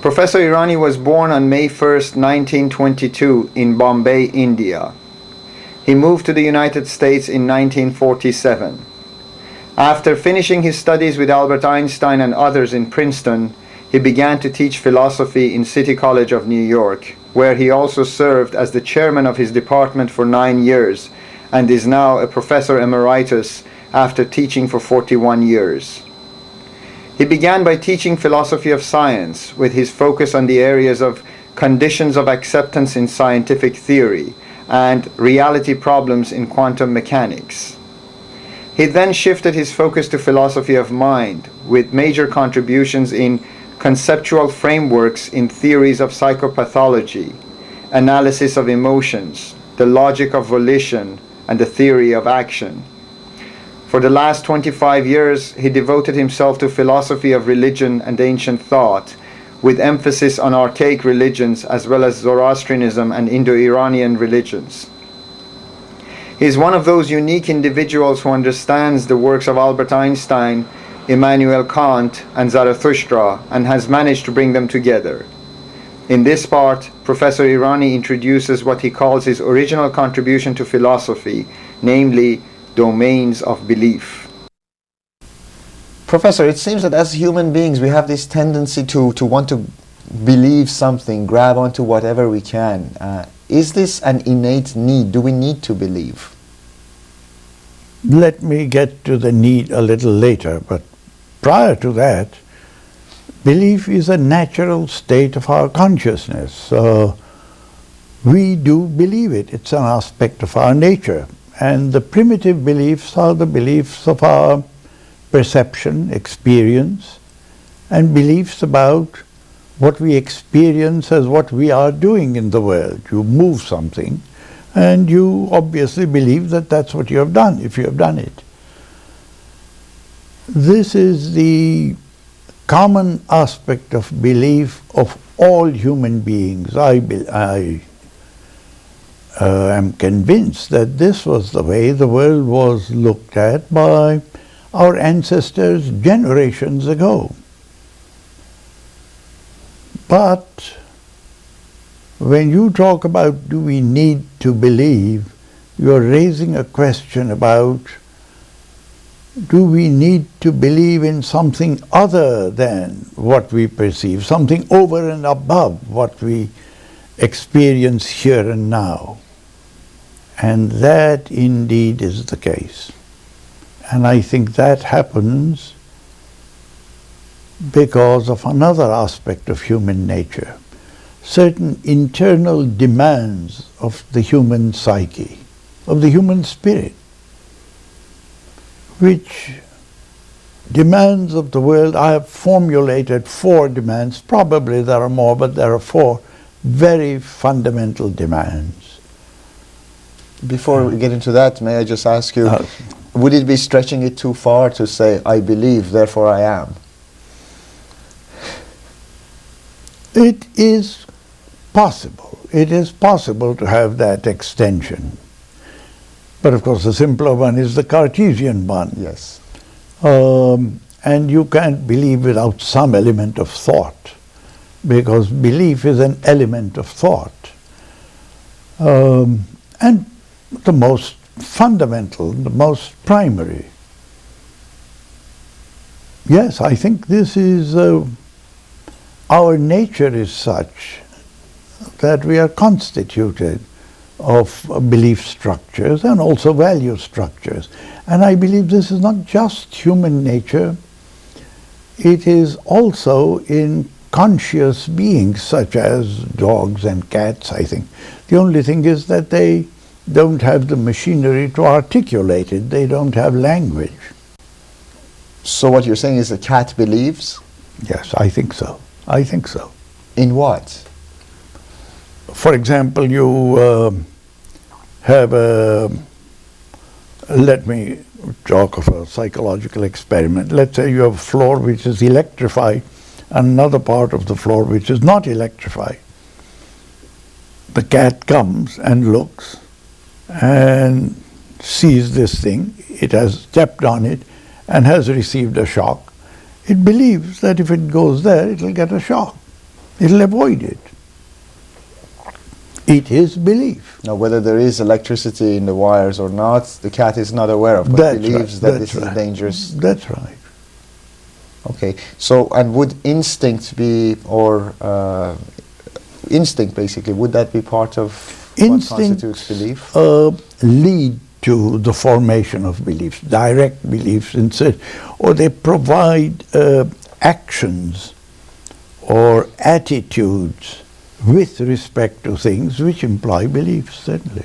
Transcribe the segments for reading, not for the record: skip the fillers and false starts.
Professor Irani was born on May 1st, 1922 in Bombay, India. He moved to the United States in 1947. After finishing his studies with Albert Einstein and others in Princeton, he began to teach philosophy in City College of New York, where he also served as the chairman of his department for 9 years and is now a professor emeritus after teaching for 41 years. He began by teaching philosophy of science with his focus on the areas of conditions of acceptance in scientific theory and reality problems in quantum mechanics. He then shifted his focus to philosophy of mind with major contributions in conceptual frameworks in theories of psychopathology, analysis of emotions, the logic of volition, and the theory of action. For the last 25 years, he devoted himself to philosophy of religion and ancient thought, with emphasis on archaic religions as well as Zoroastrianism and Indo-Iranian religions. He is one of those unique individuals who understands the works of Albert Einstein, Immanuel Kant, and Zarathustra, and has managed to bring them together. In this part, Professor Irani introduces what he calls his original contribution to philosophy, namely domains of belief. Professor, it seems that as human beings we have this tendency to want to believe something, grab onto whatever we can. Is this an innate need? Do we need to believe? Let me get to the need a little later, but prior to that, belief is a natural state of our consciousness. We do believe it. It's an aspect of our nature. And the primitive beliefs are the beliefs of our perception, experience, and beliefs about what we experience as what we are doing in the world. You move something, and you obviously believe that that's what you have done, if you have done it. This is the common aspect of belief of all human beings. I am convinced that this was the way the world was looked at by our ancestors generations ago. But when you talk about do we need to believe, you are raising a question about do we need to believe in something other than what we perceive, something over and above what we experience here and now. And that indeed is the case. And I think that happens because of another aspect of human nature, certain internal demands of the human psyche, of the human spirit, which demands of the world. I have formulated 4 demands, probably there are more, but there are 4 very fundamental demands. Before we get into that, may I just ask you, would it be stretching it too far to say, I believe, therefore I am? It is possible. It is possible to have that extension. But of course the simpler one is the Cartesian one. Yes. And you can't believe without some element of thought, because belief is an element of thought. And the most fundamental, the most primary. Yes, I think this is, our nature is such that we are constituted of belief structures and also value structures. And I believe this is not just human nature, it is also in conscious beings such as dogs and cats, I think. The only thing is that they don't have the machinery to articulate it. They don't have language. So what you're saying is a cat believes? Yes, I think so. I think so. In what? For example, you have a, let me talk of a psychological experiment. Let's say you have a floor which is electrified and another part of the floor which is not electrified. The cat comes and looks and sees this thing. It has stepped on it and has received a shock. It believes that if it goes there, it will get a shock. It'll avoid it. It is belief. Now, whether there is electricity in the wires or not, the cat is not aware of, but That's believes right. that this is dangerous. That's right. Okay. So, and would instinct be, or instinct basically, would that be part of what constitutes belief? Lead to the formation of beliefs, direct beliefs, or they provide actions or attitudes with respect to things which imply beliefs, certainly.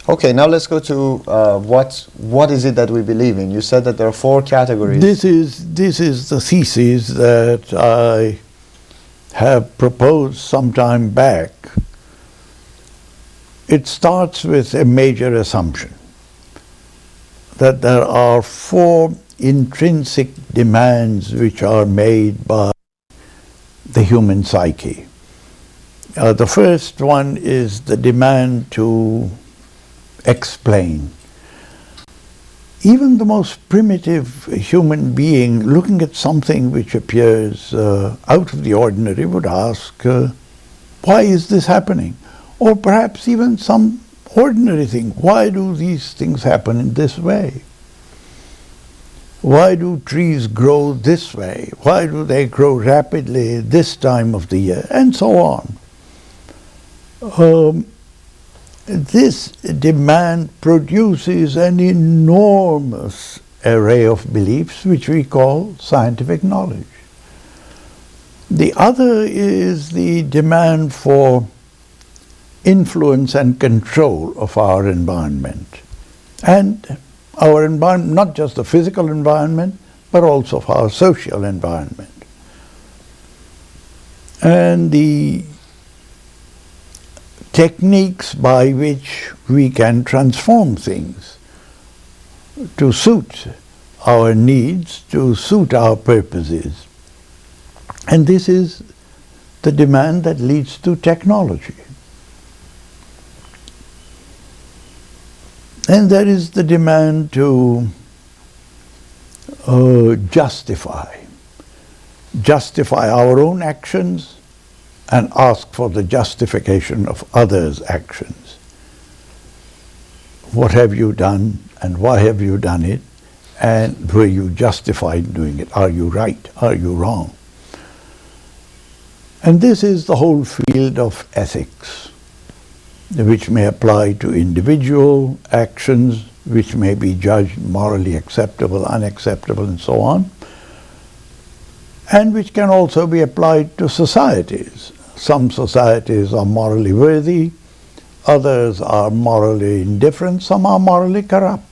Okay, now let's go to what is it that we believe in? You said that there are 4 categories. This is the thesis that I have proposed some time back. It starts with a major assumption that there are 4 intrinsic demands which are made by the human psyche. The first one is the demand to explain. Even the most primitive human being looking at something which appears out of the ordinary would ask, why is this happening? Or perhaps even some ordinary thing, why do these things happen in this way? Why do trees grow this way? Why do they grow rapidly this time of the year? And so on. This demand produces an enormous array of beliefs which we call scientific knowledge. The other is the demand for influence and control of our environment. And our environment, not just the physical environment, but also of our social environment. And the techniques by which we can transform things to suit our needs, to suit our purposes. And this is the demand that leads to technology. And there is the demand to justify our own actions and ask for the justification of others' actions. What have you done and why have you done it? And were you justified in doing it? Are you right? Are you wrong? And this is the whole field of ethics, which may apply to individual actions, which may be judged morally acceptable, unacceptable, and so on, and which can also be applied to societies. Some societies are morally worthy, others are morally indifferent, some are morally corrupt.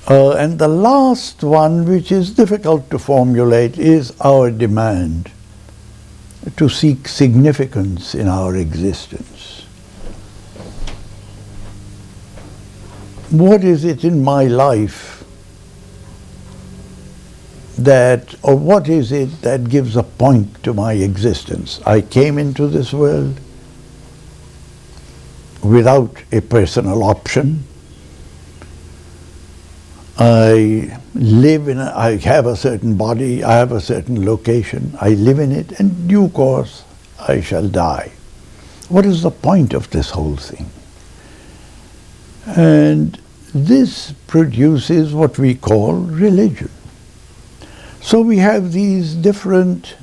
And the last one, which is difficult to formulate, is our demand to seek significance in our existence. What is it in my life or what is it that gives a point to my existence? I came into this world without a personal option. I have a certain body, I have a certain location, I live in it, and in due course I shall die. What is the point of this whole thing? And this produces what we call religion. So we have these different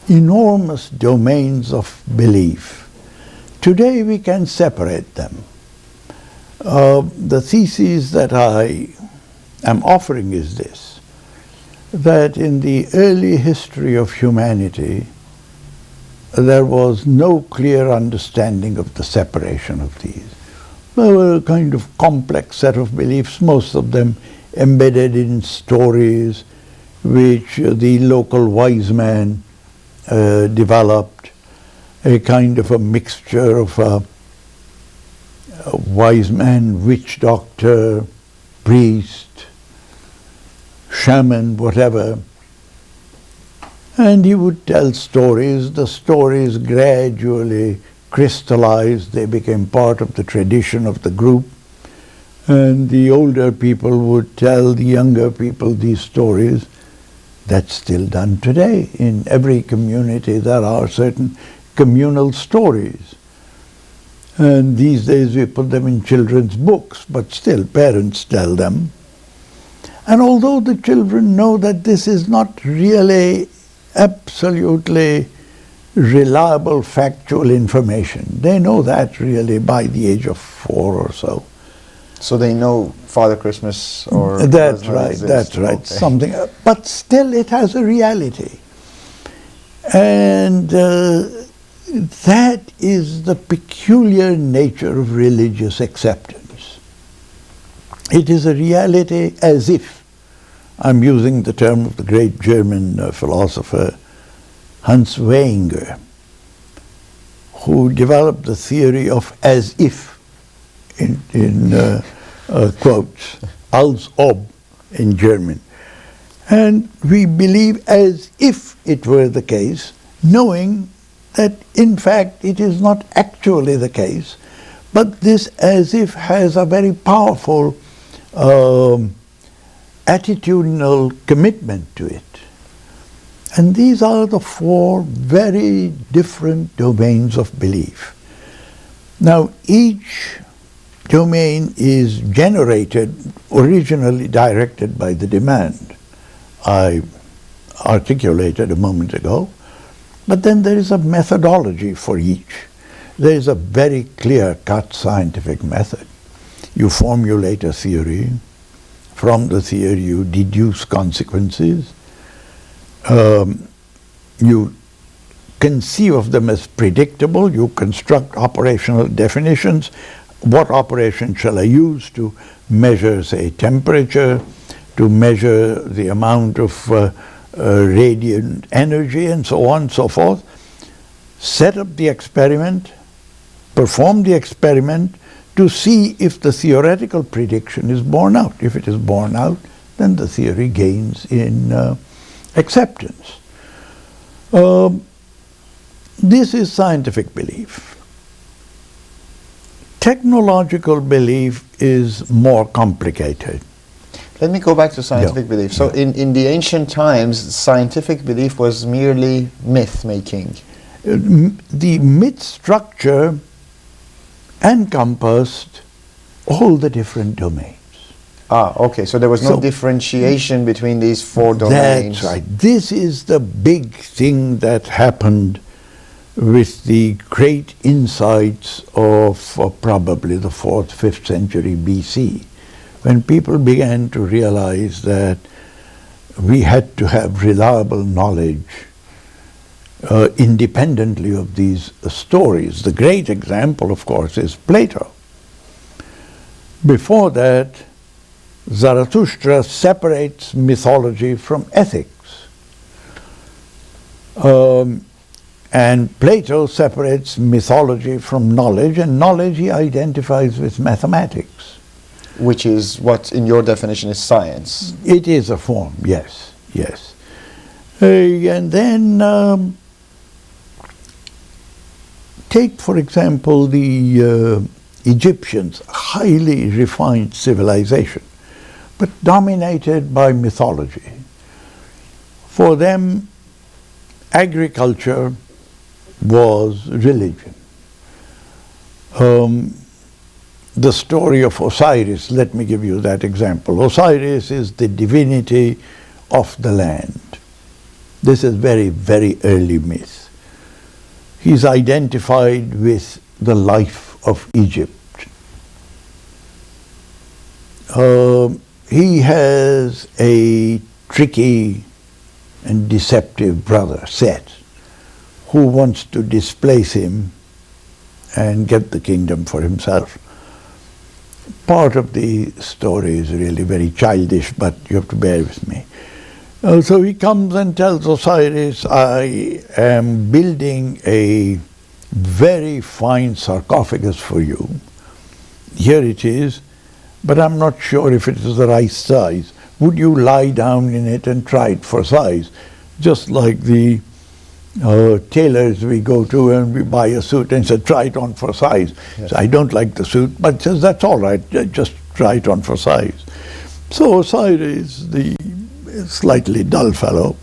enormous domains of belief. Today we can separate them. The thesis that I am offering is this, that in the early history of humanity, there was no clear understanding of the separation of these. There were a kind of complex set of beliefs, most of them embedded in stories which the local wise man developed, a kind of a mixture of a wise man, witch doctor, priest, shaman, whatever. And he would tell stories. The stories gradually crystallized. They became part of the tradition of the group. And the older people would tell the younger people these stories. That's still done today. In every community there are certain communal stories. And these days we put them in children's books, but still parents tell them. And although the children know that this is not really absolutely reliable factual information, they know that really by the age of 4 or so. So they know Father Christmas or... That's right, that's right. Okay. Something, but still it has a reality. And that is the peculiar nature of religious acceptance. It is a reality as if, I'm using the term of the great German philosopher Hans Wenger, who developed the theory of as if, in quotes, als ob in German. And we believe as if it were the case, knowing that in fact it is not actually the case, but this as if has a very powerful attitudinal commitment to it. And these are the 4 very different domains of belief. Now each domain is generated, originally directed by the demand I articulated a moment ago, but then there is a methodology for each. There is a very clear-cut scientific method. You formulate a theory. From the theory you deduce consequences. You conceive of them as predictable. You construct operational definitions. What operation shall I use to measure, say, temperature, to measure the amount of radiant energy, and so on and so forth. Set up the experiment, perform the experiment to see if the theoretical prediction is borne out. If it is borne out, then the theory gains in acceptance. This is scientific belief. Technological belief is more complicated. Let me go back to scientific belief. So in the ancient times, scientific belief was merely myth-making. The myth structure encompassed all the different domains. Ah, okay. So there was no differentiation between these 4 domains. That's right. This is the big thing that happened with the great insights of probably the 4th, 5th century BC, when people began to realize that we had to have reliable knowledge independently of these stories. The great example, of course, is Plato. Before that, Zarathustra separates mythology from ethics. And Plato separates mythology from knowledge, and knowledge he identifies with mathematics. Which is what, in your definition, is science. It is a form, yes, yes. And then take, for example, the Egyptians, highly refined civilization, but dominated by mythology. For them, agriculture was religion. The story of Osiris, let me give you that example. Osiris is the divinity of the land. This is very, very early myth. He's identified with the life of Egypt. He has a tricky and deceptive brother, Set, who wants to displace him and get the kingdom for himself. Part of the story is really very childish, but you have to bear with me. So he comes and tells Osiris, I am building a very fine sarcophagus for you. Here it is, but I'm not sure if it is the right size. Would you lie down in it and try it for size? Just like the tailors we go to and we buy a suit and say, try it on for size. Yes. So I don't like the suit, but says, that's all right, just try it on for size. So Osiris, the slightly dull fellow.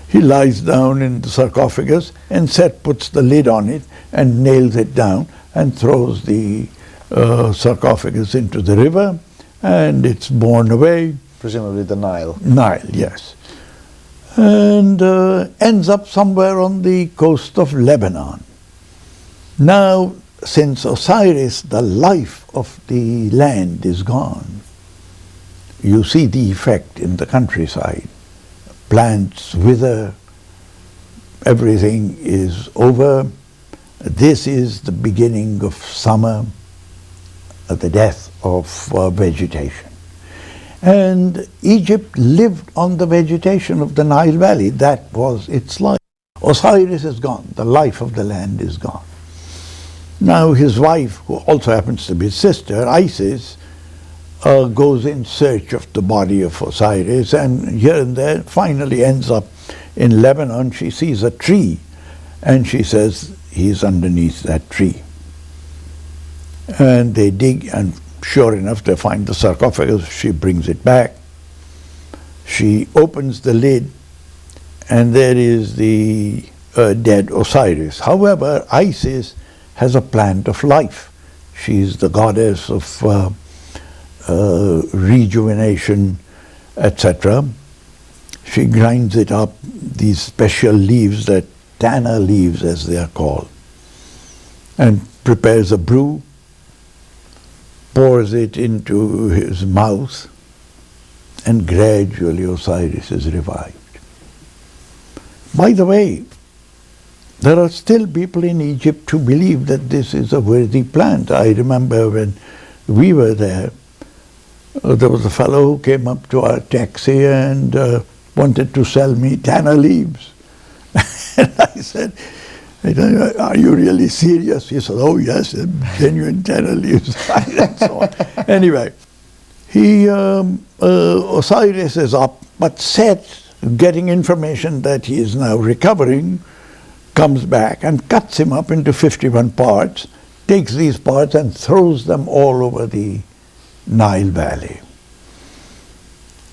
He lies down in the sarcophagus, and Set puts the lid on it and nails it down and throws the sarcophagus into the river, and it's borne away. Presumably the Nile. Nile, yes. And ends up somewhere on the coast of Lebanon. Now, since Osiris, the life of the land, is gone, you see the effect in the countryside. Plants wither, everything is over. This is the beginning of summer, the death of vegetation. And Egypt lived on the vegetation of the Nile Valley. That was its life. Osiris is gone. The life of the land is gone. Now his wife, who also happens to be his sister, Isis, goes in search of the body of Osiris, and here and there finally ends up in Lebanon. She sees a tree, and she says, he's underneath that tree. And they dig, and sure enough, they find the sarcophagus. She brings it back. She opens the lid, and there is the dead Osiris. However, Isis has a plant of life. She's the goddess of rejuvenation, etc. She grinds it up, these special leaves, that tanner leaves as they are called, and prepares a brew, pours it into his mouth, and gradually Osiris is revived. By the way, there are still people in Egypt who believe that this is a worthy plant. I remember when we were there, there was a fellow who came up to our taxi and wanted to sell me tanner leaves. And I said, are you really serious? He said, oh yes, genuine tanner leaves. And so on. Anyway, Osiris is up, but Set, getting information that he is now recovering, comes back and cuts him up into 51 parts, takes these parts and throws them all over the Nile Valley.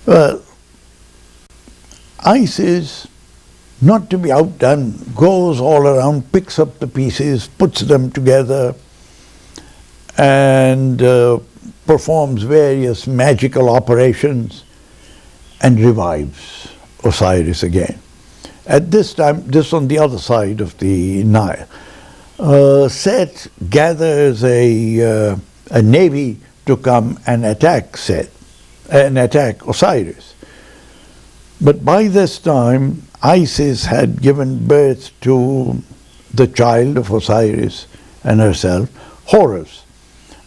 Well, Isis, not to be outdone, goes all around, picks up the pieces, puts them together, and performs various magical operations and revives Osiris again. At this time, this on the other side of the Nile, Set gathers a navy to come and attack Osiris. But by this time, Isis had given birth to the child of Osiris and herself, Horus,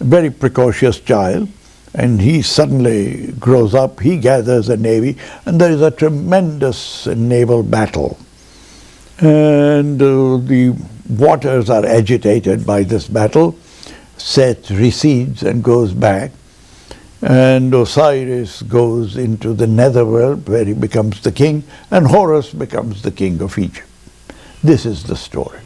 a very precocious child, and he suddenly grows up, he gathers a navy, and there is a tremendous naval battle. And the waters are agitated by this battle. Set recedes and goes back, and Osiris goes into the netherworld where he becomes the king, and Horus becomes the king of Egypt. This is the story.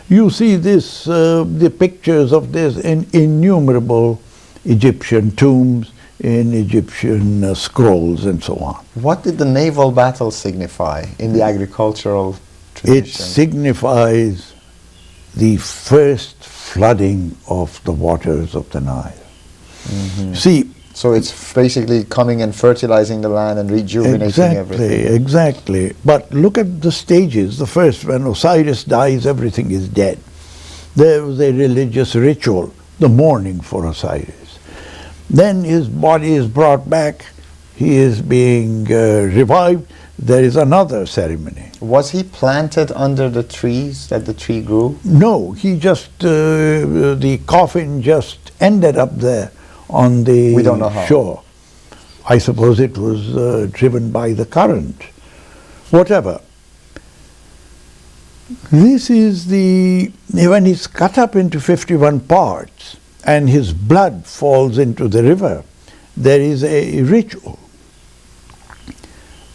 You see this, the pictures of this in innumerable Egyptian tombs, in Egyptian scrolls and so on. What did the naval battle signify in the agricultural tradition? It signifies the first flooding of the waters of the Nile. Mm-hmm. See, so it's basically coming and fertilizing the land and rejuvenating everything. Exactly. But look at the stages. The first, when Osiris dies, everything is dead. There was a religious ritual, the mourning for Osiris. Then his body is brought back. He is being revived. There is another ceremony. Was he planted under the trees that the tree grew? No, he just, the coffin just ended up there on the We don't know how. shore. I suppose it was driven by the current. Whatever. This is when he's cut up into 51 parts and his blood falls into the river, there is a ritual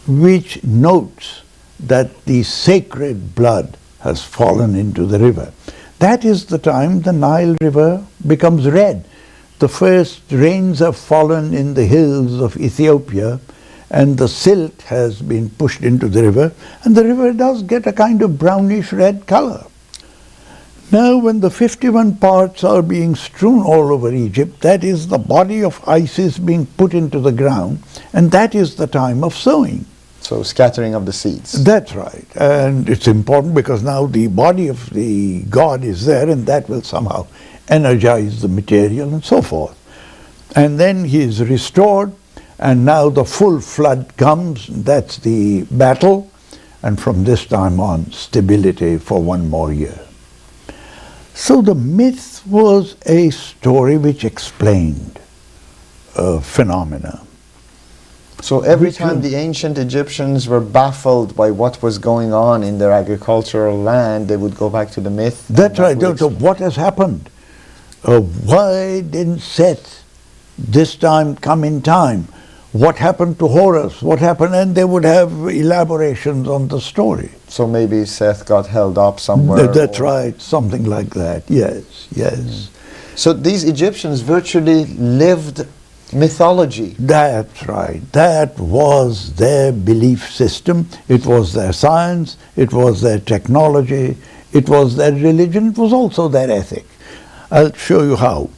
which notes that the sacred blood has fallen into the river. That is the time the Nile River becomes red. The first rains have fallen in the hills of Ethiopia, and the silt has been pushed into the river, and the river does get a kind of brownish red color. Now, when the 51 parts are being strewn all over Egypt, that is the body of Isis being put into the ground, and that is the time of sowing. So scattering of the seeds. That's right. And it's important because now the body of the god is there, and that will somehow energize the material and so forth. And then he is restored, and now the full flood comes. That's the battle, and from this time on, stability for one more year. So the myth was a story which explained phenomena. So every time the ancient Egyptians were baffled by what was going on in their agricultural land, they would go back to the myth. That's right. So what has happened? Why didn't Seth this time come in time? What happened to Horus? What happened? And they would have elaborations on the story. So maybe Seth got held up somewhere. That's right. Something like that. Yes, yes. So these Egyptians virtually lived mythology. That's right. That was their belief system. It was their science. It was their technology. It was their religion. It was also their ethic. I'll show you how.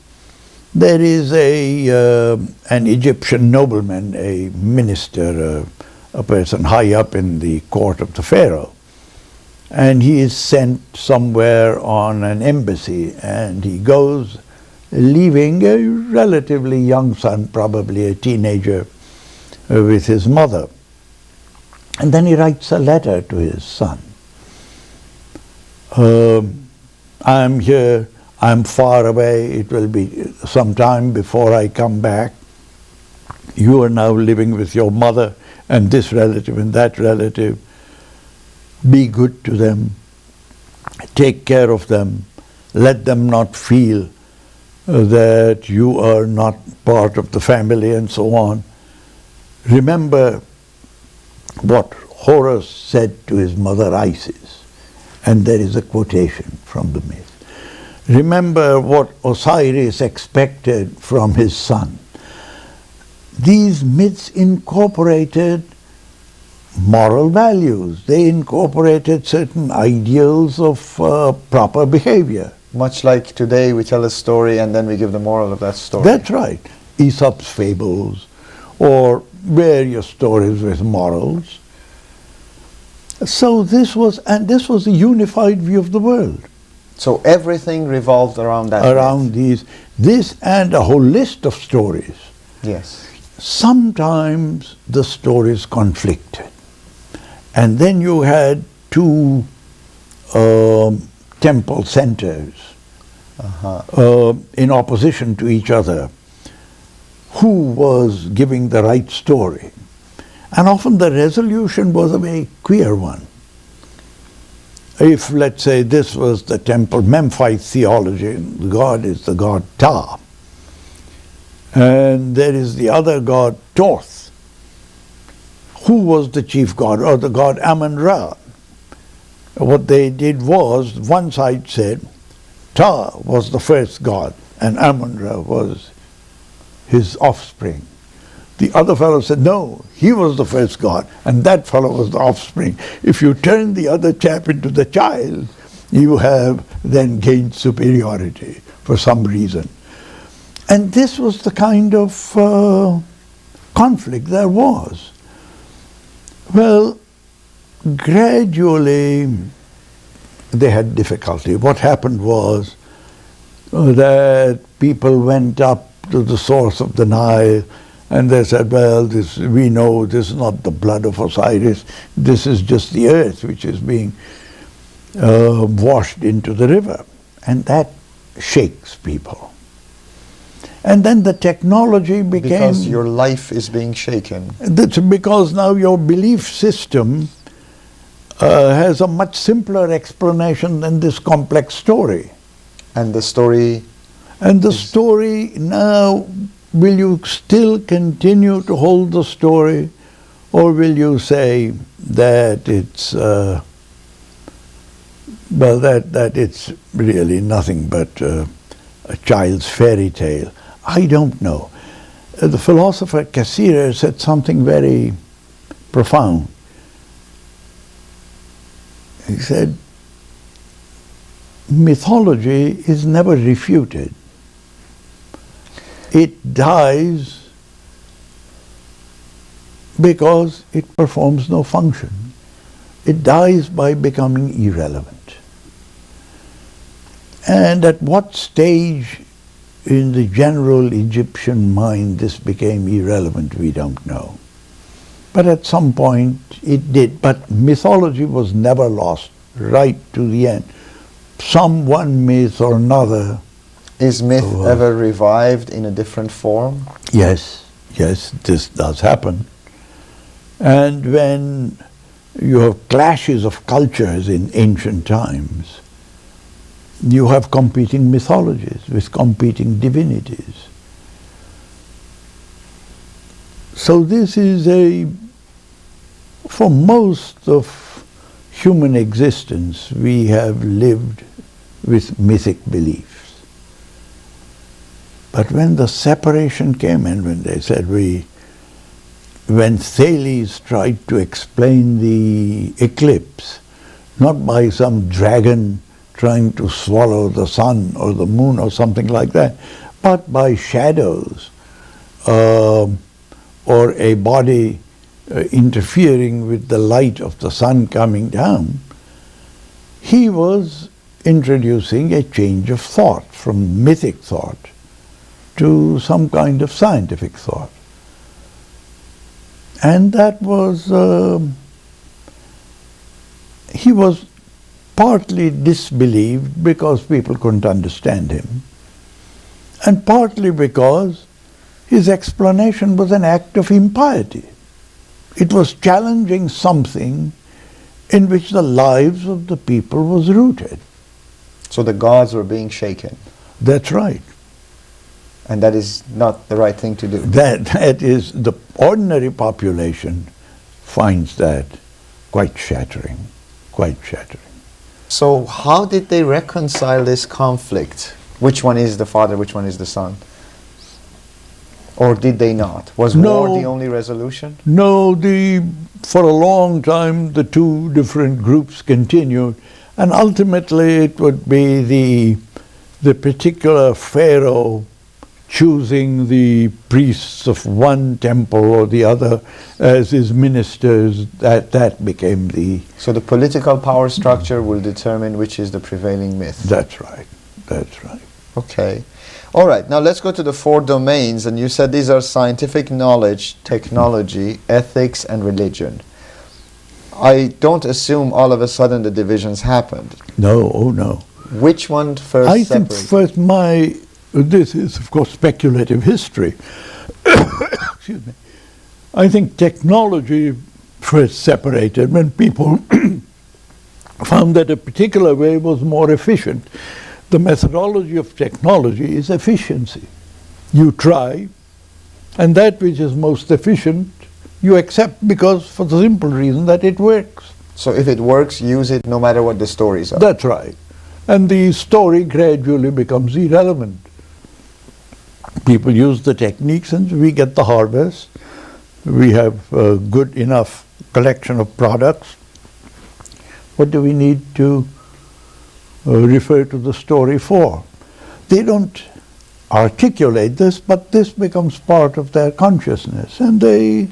There is an Egyptian nobleman, a minister, a person high up in the court of the pharaoh, and he is sent somewhere on an embassy, and he goes leaving a relatively young son, probably a teenager, with his mother. And then he writes a letter to his son. I'm here, I'm far away, it will be some time before I come back. You are now living with your mother and this relative and that relative. Be good to them, take care of them, let them not feel that you are not part of the family and so on. Remember what Horus said to his mother Isis, and there is a quotation from the myth. Remember what Osiris expected from his son. These myths incorporated moral values. They incorporated certain ideals of proper behavior. Much like today we tell a story and then we give the moral of that story. That's right. Aesop's fables or various stories with morals. So this was a unified view of the world. So everything revolved around that. Around this and a whole list of stories. Yes. Sometimes the stories conflicted. And then you had two temple centers in opposition to each other. Who was giving the right story? And often the resolution was a very queer one. If, let's say, this was the temple Memphite theology, the god is the god Ptah, and there is the other god Thoth. Who was the chief god, or the god Amun-Ra? What they did was, one side said Ptah was the first god and Amun-Ra was his offspring. The other fellow said, no, he was the first god, and that fellow was the offspring. If you turn the other chap into the child, you have then gained superiority for some reason. And this was the kind of conflict there was. Well, gradually they had difficulty. What happened was that people went up to the source of the Nile, and they said, well, we know this is not the blood of Osiris, this is just the earth which is being washed into the river. And that shakes people. And then the technology became... Because your life is being shaken. That's because now your belief system has a much simpler explanation than this complex story. And the story... And the story now, will you still continue to hold the story, or will you say that it's that it's really nothing but a child's fairy tale? I don't know. the philosopher Cassirer said something very profound. He said, mythology is never refuted. It dies because it performs no function. It dies by becoming irrelevant. And at what stage in the general Egyptian mind this became irrelevant, we don't know. But at some point it did. But mythology was never lost, right to the end. Some one myth or another. Is myth ever revived in a different form? Yes, yes, this does happen. And when you have clashes of cultures in ancient times, you have competing mythologies with competing divinities. So this is for most of human existence, we have lived with mythic beliefs. But when the separation came in, when they said when Thales tried to explain the eclipse, not by some dragon trying to swallow the sun or the moon or something like that, but by shadows or a body interfering with the light of the sun coming down, he was introducing a change of thought from mythic thought to some kind of scientific thought. And that was, he was partly disbelieved because people couldn't understand him, and partly because his explanation was an act of impiety. It was challenging something in which the lives of the people was rooted. So the gods were being shaken. That's right. And that is not the right thing to do. That is, the ordinary population finds that quite shattering, quite shattering. So how did they reconcile this conflict? Which one is the father, which one is the son? Or did they not? Was war the only resolution? No, for a long time the two different groups continued, and ultimately it would be the particular pharaoh choosing the priests of one temple or the other as his ministers, that became the... So the political power structure will determine which is the prevailing myth. That's right, that's right. Okay. All right, now let's go to the four domains, and you said these are scientific knowledge, technology, ethics, and religion. I don't assume all of a sudden the divisions happened. No, oh no. Which one first I think first this is of course speculative history. Excuse me. I think technology first separated when people found that a particular way was more efficient. The methodology of technology is efficiency. You try, and that which is most efficient you accept because for the simple reason that it works. So if it works, use it no matter what the stories are. That's right. And the story gradually becomes irrelevant. People use the techniques and we get the harvest. We have a good enough collection of products. What do we need to refer to the story for? They don't articulate this, but this becomes part of their consciousness, and they...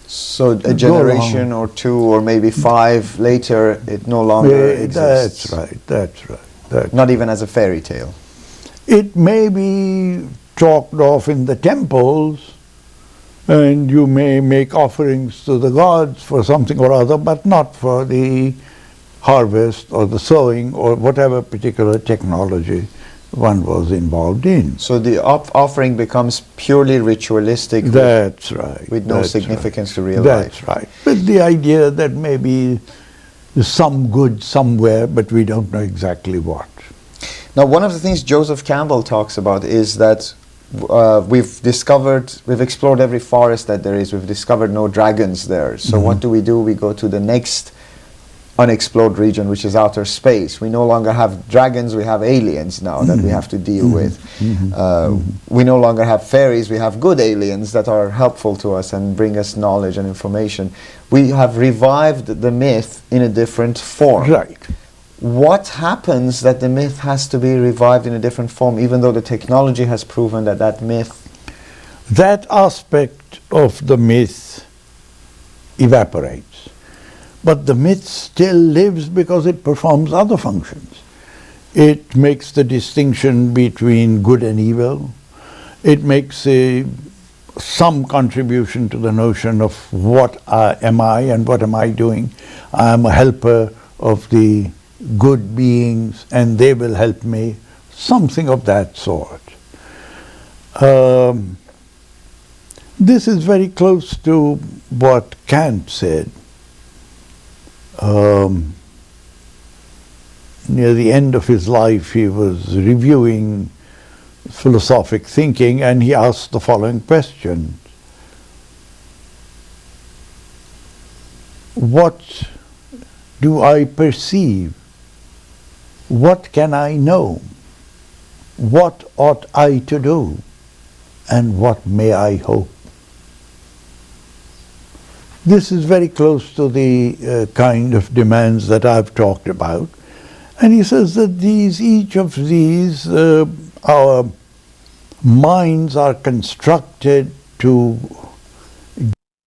So a generation or two or maybe five later, it no longer exists. That's right, that's right. Not even as a fairy tale. It may be chalked off in the temples, and you may make offerings to the gods for something or other, but not for the harvest or the sowing or whatever particular technology one was involved in. So the offering becomes purely ritualistic. That's right. With no significance to real life. That's right. With the idea that maybe there's some good somewhere, but we don't know exactly what. Now, one of the things Joseph Campbell talks about is that we've explored every forest that there is. We've discovered no dragons there. So what do? We go to the next unexplored region, which is outer space. We no longer have dragons, we have aliens now that we have to deal with. We no longer have fairies, we have good aliens that are helpful to us and bring us knowledge and information. We have revived the myth in a different form. Right. What happens that the myth has to be revived in a different form, even though the technology has proven that that myth... That aspect of the myth evaporates. But the myth still lives because it performs other functions. It makes the distinction between good and evil. It makes some contribution to the notion of what am I and what am I doing. I am a helper of the good beings and they will help me, something of that sort. This is very close to what Kant said. Near the end of his life, he was reviewing philosophic thinking and he asked the following question: what do I perceive? What can I know? What ought I to do? And what may I hope? This is very close to the kind of demands that I've talked about. And he says that each of these, our minds are constructed to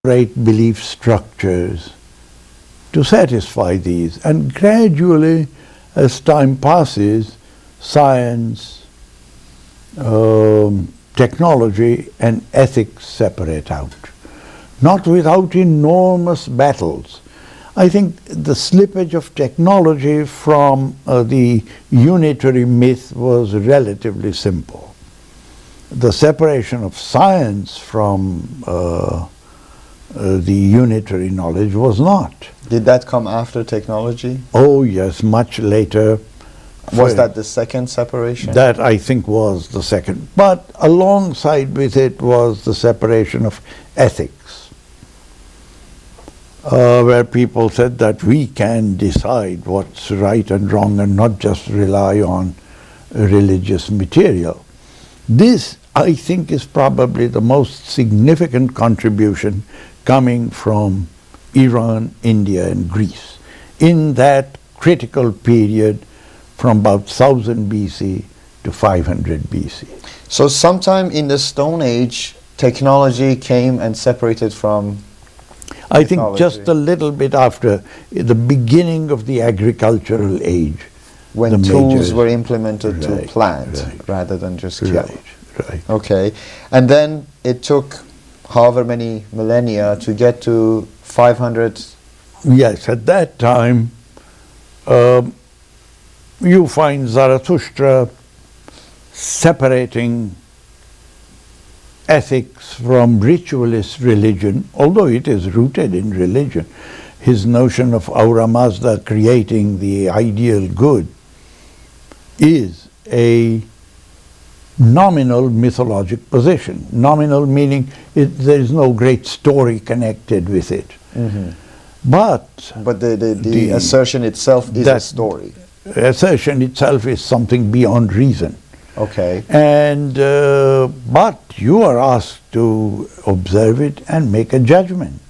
generate belief structures to satisfy these. And gradually, as time passes, science, technology, and ethics separate out. Not without enormous battles. I think the slippage of technology from the unitary myth was relatively simple. The separation of science from the unitary knowledge was not. Did that come after technology? Oh yes, much later. Was that the second separation? That I think was the second. But alongside with it was the separation of ethics, where people said that we can decide what's right and wrong and not just rely on religious material. This, I think, is probably the most significant contribution coming from Iran, India, and Greece in that critical period from about 1000 BC to 500 BC. So sometime in the Stone Age, technology came and separated from I think just a little bit after the beginning of the agricultural age. When tools were implemented to plant rather than just kill. Right. Okay. And then it took however many millennia to get to 500. Yes, at that time, you find Zarathustra separating ethics from ritualist religion, although it is rooted in religion. His notion of Aura Mazda creating the ideal good is a nominal mythologic position. Nominal meaning there is no great story connected with it. Mm-hmm. But the assertion itself is a story. Assertion itself is something beyond reason. Okay. And but you are asked to observe it and make a judgment.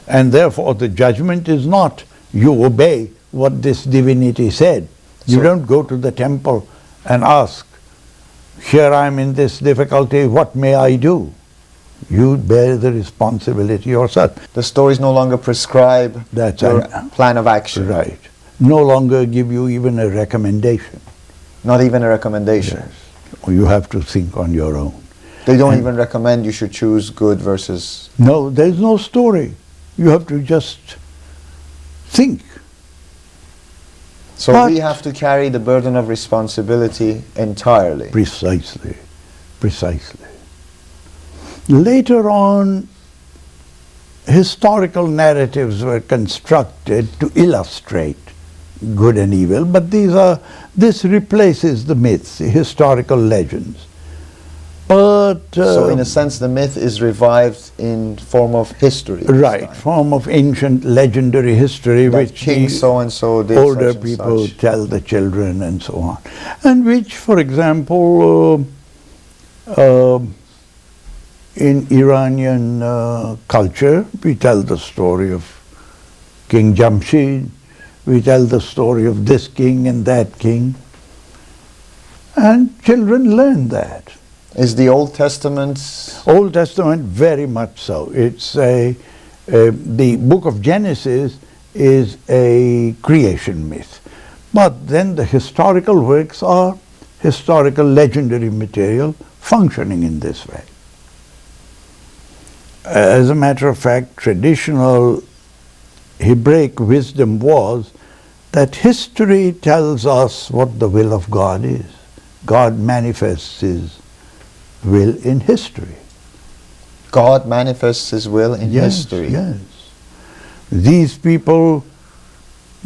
And therefore the judgment is not you obey what this divinity said. You don't go to the temple and ask, here I am in this difficulty, what may I do? You bear the responsibility yourself. The stories no longer prescribe your plan of action. Right. No longer give you even a recommendation. Not even a recommendation. Yes. You have to think on your own. They don't even recommend you should choose good versus... No, there's no story. You have to just think. So we have to carry the burden of responsibility entirely. Precisely. Precisely. Later on, historical narratives were constructed to illustrate good and evil, but this replaces the myths, the historical legends. But so in a sense, the myth is revived in form of history. this right, time. form of ancient legendary history, That which King the so-and-so did older such and people such. tell the children and so on. And which, for example, in Iranian culture, we tell the story of King Jamshid, we tell the story of this king and that king, and children learn that. Is the Old Testament... Old Testament, very much so. It's the book of Genesis is a creation myth. But then the historical works are historical legendary material functioning in this way. As a matter of fact, traditional Hebraic wisdom was that history tells us what the will of God is. God manifests His will in history. God manifests His will in history. Yes. These people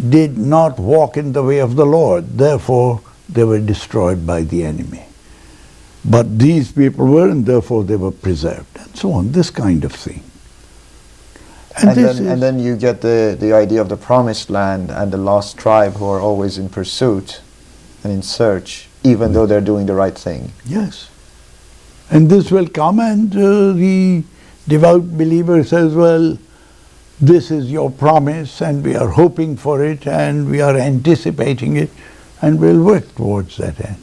did not walk in the way of the Lord, therefore they were destroyed by the enemy. But these people were, and therefore they were preserved, and so on, this kind of thing. And then you get the idea of the promised land and the lost tribe who are always in pursuit and in search, even though they're doing the right thing. Yes. And this will come, and the devout believer says, well, this is your promise, and we are hoping for it, and we are anticipating it, and we'll work towards that end.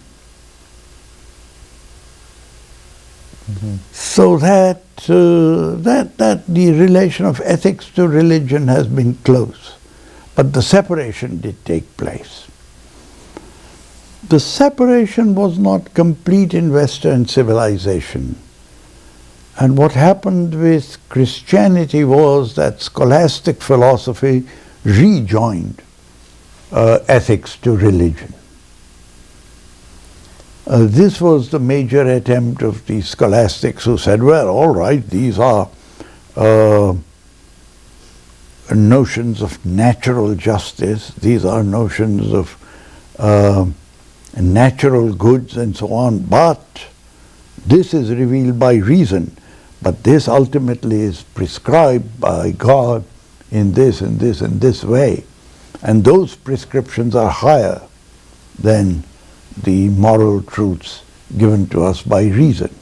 So that the relation of ethics to religion has been close, but the separation did take place. The separation was not complete in Western civilization. And what happened with Christianity was that scholastic philosophy rejoined ethics to religion. This was the major attempt of the scholastics who said, well, all right, these are notions of natural justice, these are notions of natural goods and so on, but this is revealed by reason, but this ultimately is prescribed by God in this and this and this way, and those prescriptions are higher than the moral truths given to us by reason.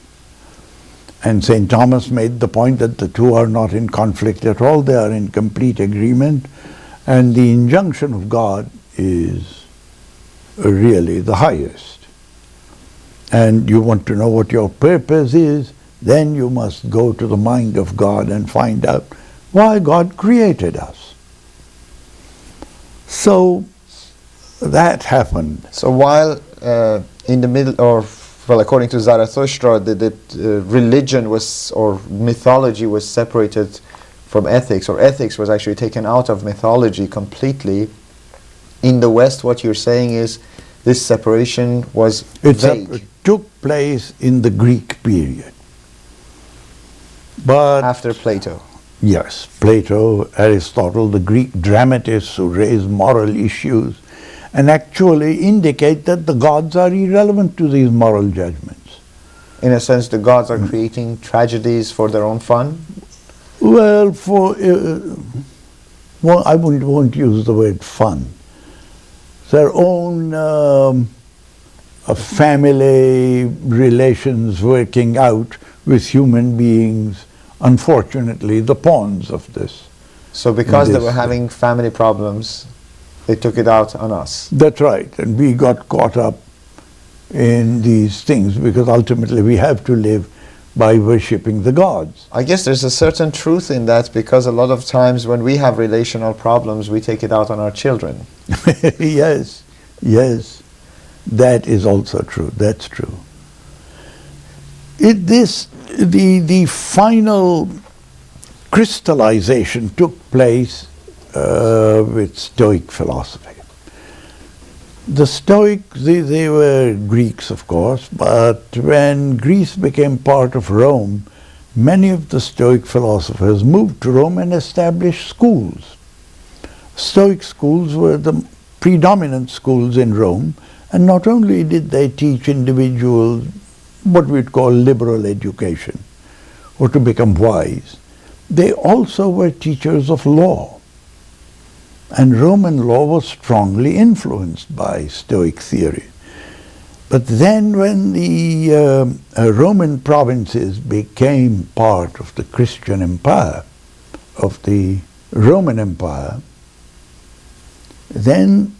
And St. Thomas made the point that the two are not in conflict at all, they are in complete agreement, and the injunction of God is really the highest. And you want to know what your purpose is, then you must go to the mind of God and find out why God created us. So that happened. So while in the middle, or well, according to Zarathustra, the religion was, or mythology was separated from ethics, or ethics was actually taken out of mythology completely. In the West, what you're saying is this separation was vague. It took place in the Greek period. But After Plato. yes, Plato, Aristotle, the Greek dramatists who raise moral issues and actually indicate that the gods are irrelevant to these moral judgments. In a sense, the gods are creating tragedies for their own fun? Well, well, I won't use the word fun. Their own family relations working out with human beings, unfortunately, the pawns of this. So because they were having family problems, they took it out on us. That's right, and we got caught up in these things because ultimately we have to live by worshipping the gods. I guess there's a certain truth in that, because a lot of times when we have relational problems, we take it out on our children. Yes, yes, that is also true, that's true. The final crystallization took place with Stoic philosophy. The Stoics, they were Greeks, of course, but when Greece became part of Rome, many of the Stoic philosophers moved to Rome and established schools. Stoic schools were the predominant schools in Rome, and not only did they teach individual what we'd call liberal education, or to become wise. They also were teachers of law. And Roman law was strongly influenced by Stoic theory. But then when the Roman provinces became part of the Christian empire, of the Roman Empire, then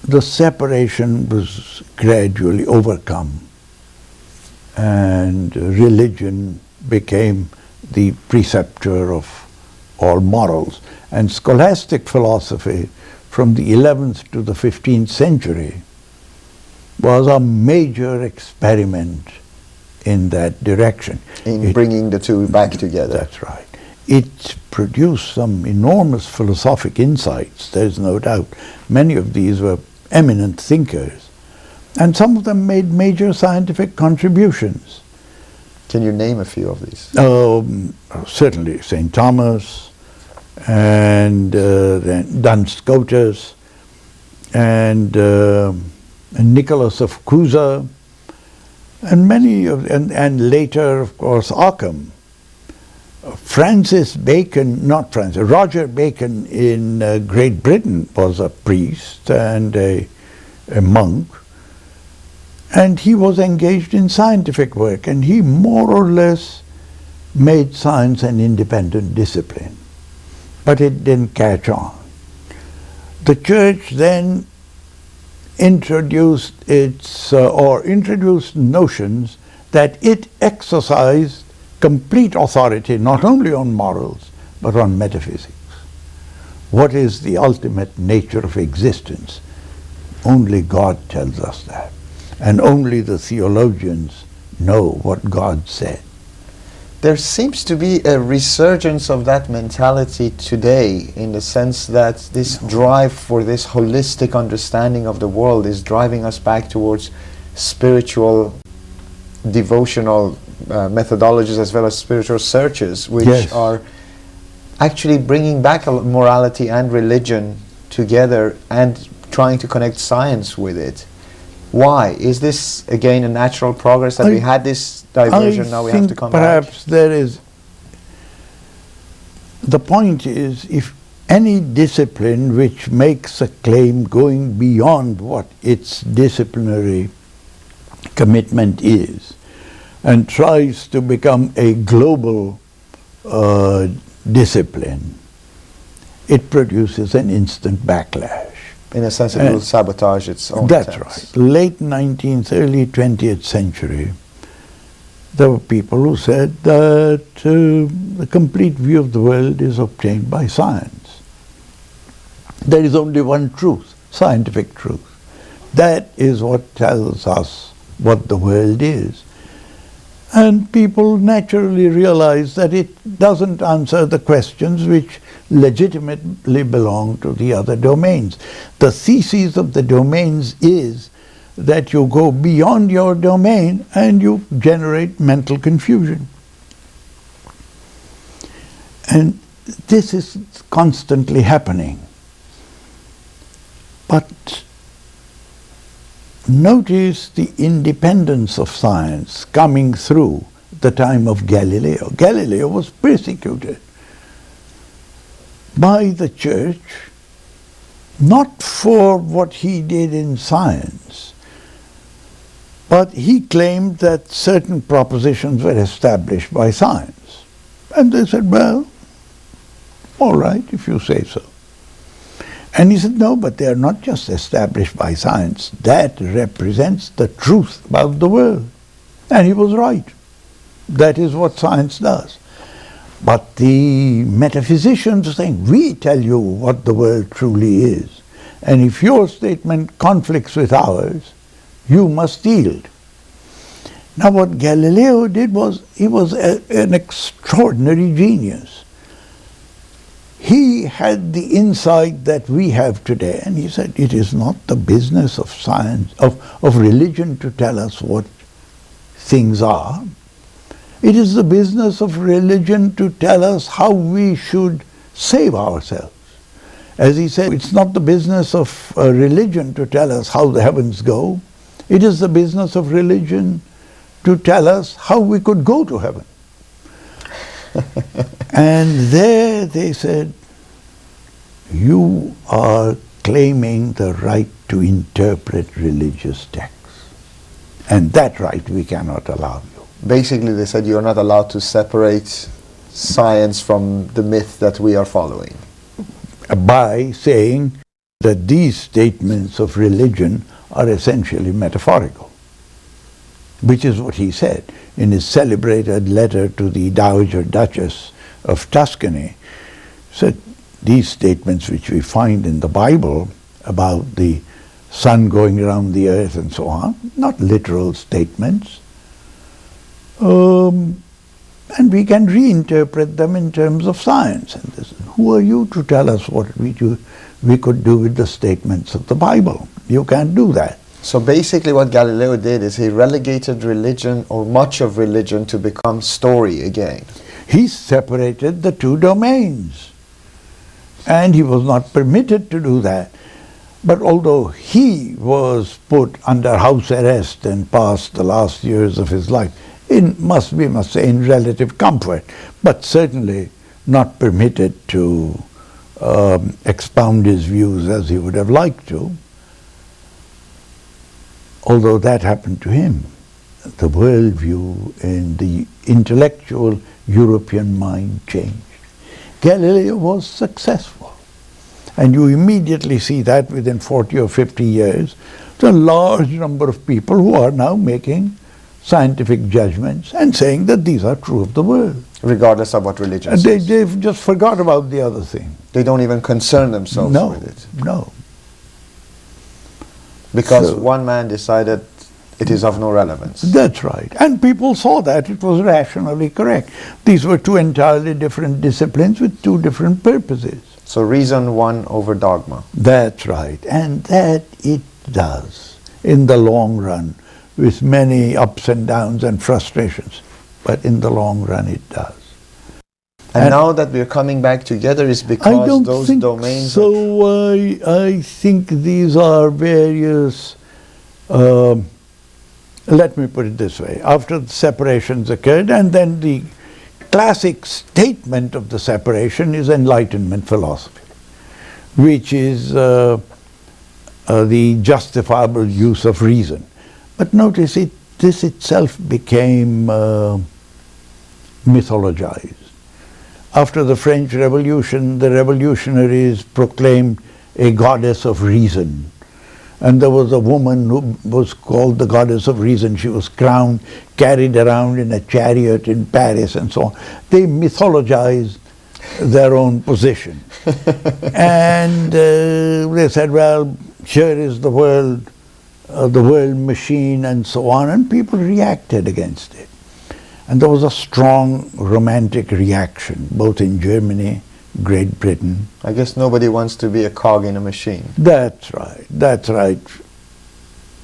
the separation was gradually overcome, and religion became the preceptor of all morals. And scholastic philosophy from the 11th to the 15th century was a major experiment in that direction. In bringing the two back together. That's right. It produced some enormous philosophic insights, there's no doubt. Many of these were eminent thinkers, and some of them made major scientific contributions. Can you name a few of these? Certainly St. Thomas, and then Duns Scotus, and Nicholas of Cusa, and many of, and later, of course, Occam. Roger Bacon in Great Britain was a priest and a monk, and he was engaged in scientific work, and he more or less made science an independent discipline. But it didn't catch on. The church then introduced introduced notions that it exercised complete authority not only on morals but on metaphysics. What is the ultimate nature of existence? Only God tells us that, and only the theologians know what God said. There seems to be a resurgence of that mentality today, in the sense that this drive for this holistic understanding of the world is driving us back towards spiritual, devotional methodologies as well as spiritual searches, which Yes. are actually bringing back morality and religion together and trying to connect science with it. Why? Is this again a natural progress that we had this diversion, now we have to come back? Perhaps there is. The point is, if any discipline which makes a claim going beyond what its disciplinary commitment is, and tries to become a global discipline, it produces an instant backlash. In a sense, it will sabotage its own That's attempts. right. Late 19th, early 20th century, there were people who said that the complete view of the world is obtained by science. There is only one truth, scientific truth. That is what tells us what the world is. And people naturally realize that it doesn't answer the questions which legitimately belong to the other domains. The thesis of the domains is that you go beyond your domain and you generate mental confusion. And this is constantly happening. But notice the independence of science coming through the time of Galileo. Galileo was persecuted by the church, not for what he did in science, but he claimed that certain propositions were established by science. And they said, well, all right, if you say so. And he said, no, but they are not just established by science. That represents the truth about the world. And he was right. That is what science does. But the metaphysicians are saying, we tell you what the world truly is. And if your statement conflicts with ours, you must yield. Now what Galileo did was, he was an extraordinary genius. He had the insight that we have today, and he said, it is not the business of science, of religion to tell us what things are. It is the business of religion to tell us how we should save ourselves. As he said, it's not the business of religion to tell us how the heavens go. It is the business of religion to tell us how we could go to heaven. And there they said, you are claiming the right to interpret religious texts. And that right we cannot allow you. Basically, they said you're not allowed to separate science from the myth that we are following. By saying that these statements of religion are essentially metaphorical, which is what he said in his celebrated letter to the Dowager Duchess of Tuscany. He said, these statements which we find in the Bible about the sun going around the earth and so on, not literal statements, and we can reinterpret them in terms of science. And this, who are you to tell us what we could do with the statements of the Bible? You can't do that. So basically what Galileo did is he relegated religion, or much of religion, to become story again. He separated the two domains, and he was not permitted to do that. But although he was put under house arrest and passed the last years of his life, we must say, in relative comfort, but certainly not permitted to expound his views as he would have liked to, although that happened to him. The worldview in the intellectual European mind changed. Galileo was successful. And you immediately see that within 40 or 50 years, there's a large number of people who are now making scientific judgments and saying that these are true of the world. Regardless of what religion says. They've just forgot about the other thing. They don't even concern themselves with it. No. Because one man decided it is of no relevance. That's right. And people saw that it was rationally correct. These were two entirely different disciplines with two different purposes. So reason won over dogma. That's right. And that it does in the long run, with many ups and downs and frustrations. But in the long run it does. And now that we're coming back together is because those domains... So I think these are various... let me put it this way. After the separations occurred, and then the classic statement of the separation is Enlightenment philosophy, which is the justifiable use of reason. But notice this itself became mythologized. After the French Revolution, the revolutionaries proclaimed a goddess of reason. And there was a woman who was called the goddess of reason. She was crowned, carried around in a chariot in Paris and so on. They mythologized their own position. And they said, well, here is the world machine and so on, and people reacted against it. And there was a strong romantic reaction, both in Germany, Great Britain. I guess nobody wants to be a cog in a machine. That's right, that's right.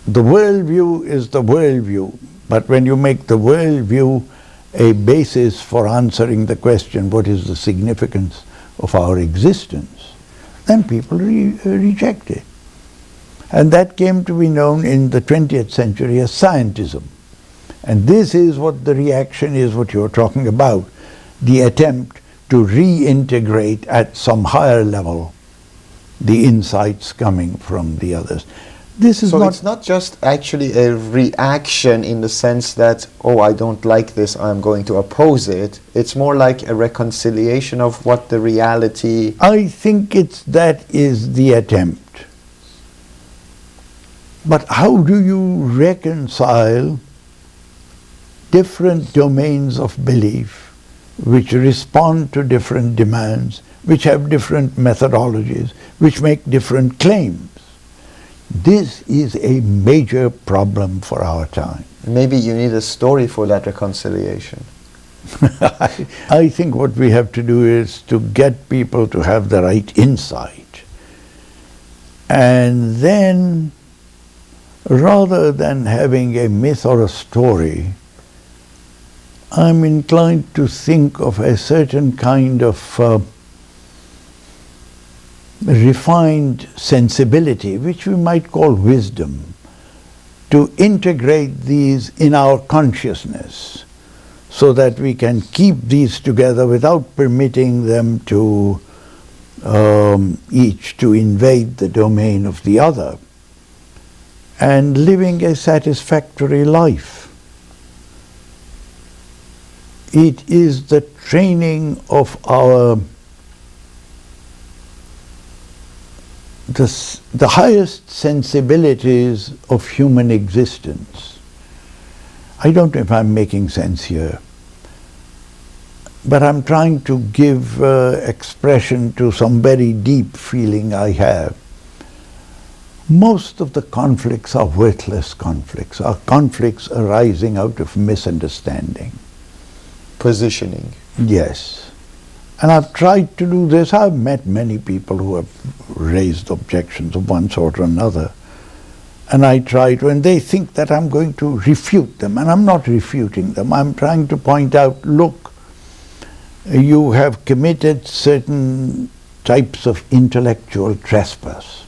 The worldview is the worldview, but when you make the worldview a basis for answering the question, what is the significance of our existence, then people reject it. And that came to be known in the 20th century as scientism. And this is what the reaction is, what you're talking about, the attempt to reintegrate at some higher level the insights coming from the others. This is it's not just actually a reaction in the sense that, oh, I don't like this, I'm going to oppose it. It's more like a reconciliation of what the reality... I think that is the attempt. But how do you reconcile different domains of belief which respond to different demands, which have different methodologies, which make different claims? This is a major problem for our time. Maybe you need a story for that reconciliation. I think what we have to do is to get people to have the right insight. And then, rather than having a myth or a story, I'm inclined to think of a certain kind of refined sensibility, which we might call wisdom, to integrate these in our consciousness so that we can keep these together without permitting them to each to invade the domain of the other, and living a satisfactory life. It is the training of our the highest sensibilities of human existence. I don't know if I'm making sense here, but I'm trying to give expression to some very deep feeling I have. Most of the conflicts are worthless conflicts, are conflicts arising out of misunderstanding. Positioning. Yes. And I've tried to do this. I've met many people who have raised objections of one sort or another. And I try to, and they think that I'm going to refute them, and I'm not refuting them. I'm trying to point out, look, you have committed certain types of intellectual trespass.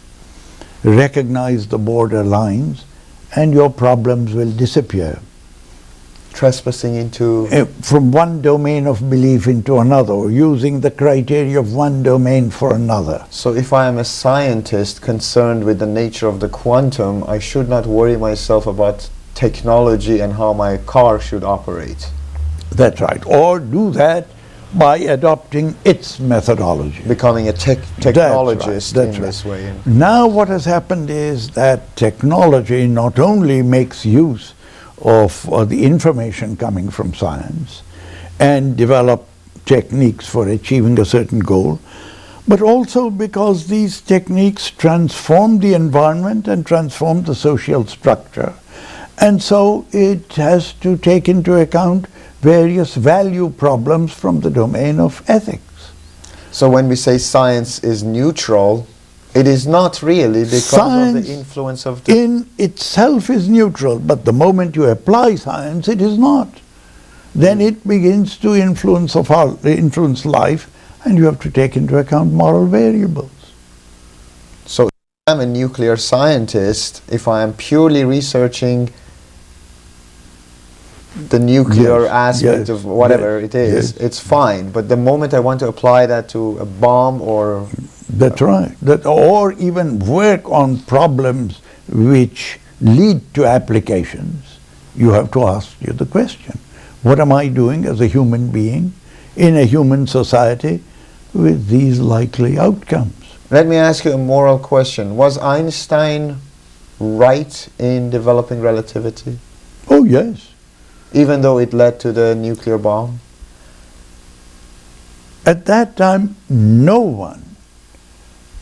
Recognize the border lines, and your problems will disappear. Trespassing into? From one domain of belief into another, or using the criteria of one domain for another. So if I am a scientist concerned with the nature of the quantum, I should not worry myself about technology and how my car should operate. That's right. Or do that by adopting its methodology. Becoming a technologist in this way. Now what has happened is that technology not only makes use of the information coming from science and develop techniques for achieving a certain goal, but also because these techniques transform the environment and transform the social structure. And so it has to take into account various value problems from the domain of ethics. So when we say science is neutral, it is not really because science of the influence of the... in itself is neutral, but the moment you apply science, it is not. Then it begins to influence life, and you have to take into account moral variables. So if I'm a nuclear scientist, if I am purely researching the nuclear aspect of whatever it is, it's fine. But the moment I want to apply that to a bomb or... That's right. Or even work on problems which lead to applications, you have to ask you the question, what am I doing as a human being in a human society with these likely outcomes? Let me ask you a moral question. Was Einstein right in developing relativity? Oh, yes. Even though it led to the nuclear bomb? At that time, no one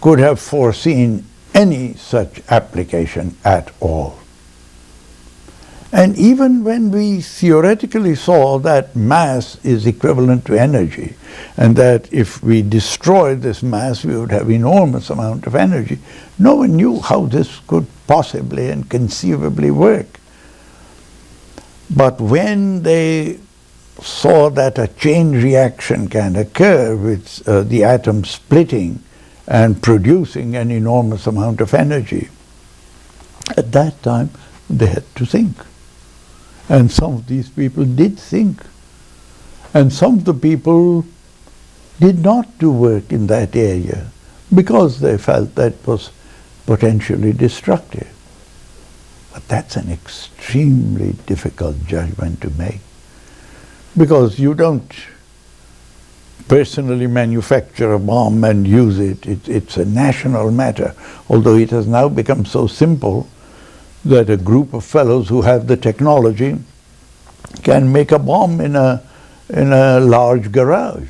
could have foreseen any such application at all. And even when we theoretically saw that mass is equivalent to energy, and that if we destroyed this mass, we would have enormous amount of energy, no one knew how this could possibly and conceivably work. But when they saw that a chain reaction can occur with the atom splitting and producing an enormous amount of energy, at that time they had to think. And some of these people did think. And some of the people did not do work in that area because they felt that was potentially destructive. But that's an extremely difficult judgment to make, because you don't personally manufacture a bomb and use it. It's a national matter, although it has now become so simple that a group of fellows who have the technology can make a bomb in a large garage.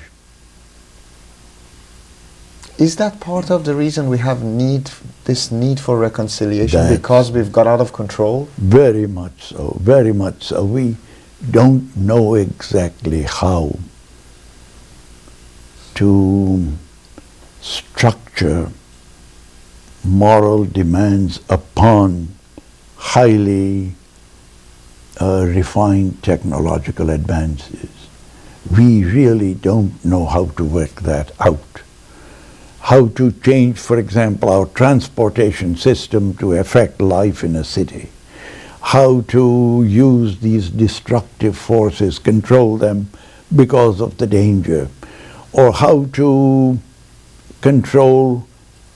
Is that part of the reason we have this need for reconciliation, because we've got out of control? Very much so, very much so. We don't know exactly how to structure moral demands upon highly refined technological advances. We really don't know how to work that out. How to change, for example, our transportation system to affect life in a city. how to use these destructive forces, control them because of the danger, or how to control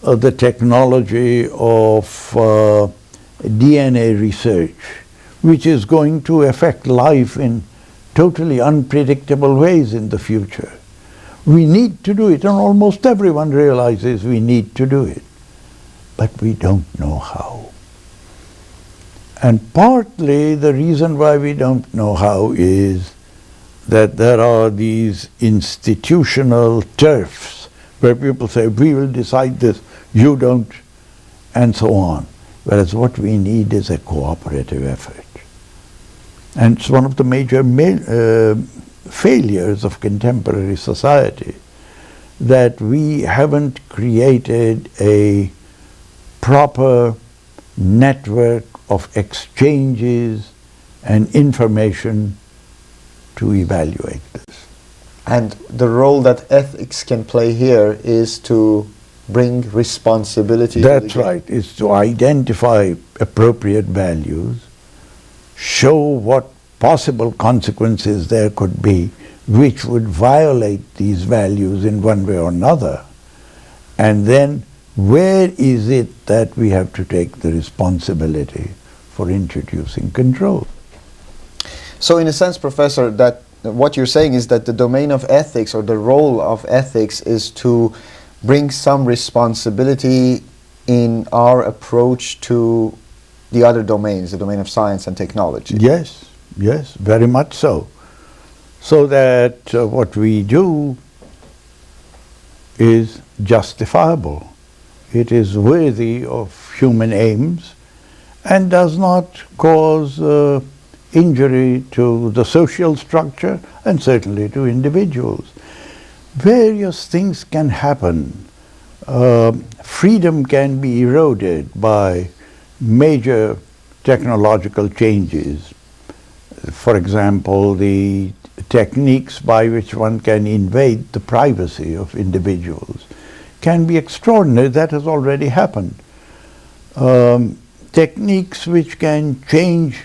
the technology of DNA research, which is going to affect life in totally unpredictable ways in the future. We need to do it, and almost everyone realizes we need to do it, but we don't know how. And partly the reason why we don't know how is that there are these institutional turfs where people say, we will decide this, you don't, and so on. Whereas what we need is a cooperative effort. And it's one of the major failures of contemporary society that we haven't created a proper network of exchanges and information to evaluate this. And the role that ethics can play here is to bring responsibility. That's right, is to identify appropriate values, show what possible consequences there could be which would violate these values in one way or another, and then where is it that we have to take the responsibility for introducing control. So in a sense, Professor, that what you're saying is that the domain of ethics, or the role of ethics, is to bring some responsibility in our approach to the other domains, the domain of science and technology. Yes, yes, very much so. So that what we do is justifiable. It is worthy of human aims and does not cause injury to the social structure and certainly to individuals. Various things can happen. Freedom can be eroded by major technological changes. For example, the techniques by which one can invade the privacy of individuals can be extraordinary. That has already happened. Techniques which can change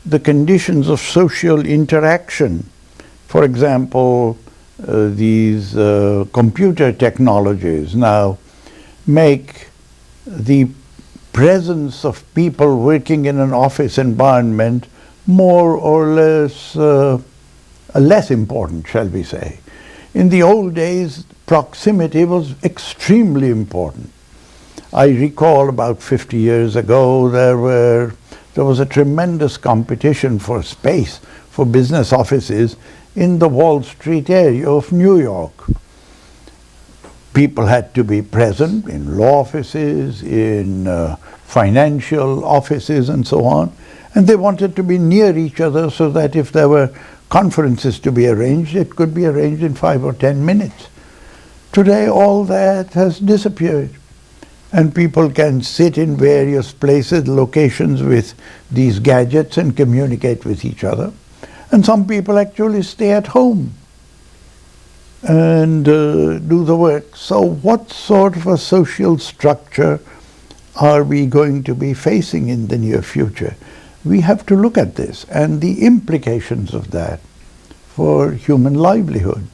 the conditions of social interaction. For example, these computer technologies now make the presence of people working in an office environment more or less less important, shall we say. In the old days, proximity was extremely important. I recall about 50 years ago there was a tremendous competition for space for business offices in the Wall Street area of New York. People had to be present in law offices, in financial offices and so on, and they wanted to be near each other so that if there were conferences to be arranged, it could be arranged in 5 or 10 minutes. Today all that has disappeared, and people can sit in various places, locations with these gadgets and communicate with each other. And some people actually stay at home and do the work. So what sort of a social structure are we going to be facing in the near future? We have to look at this and the implications of that for human livelihood.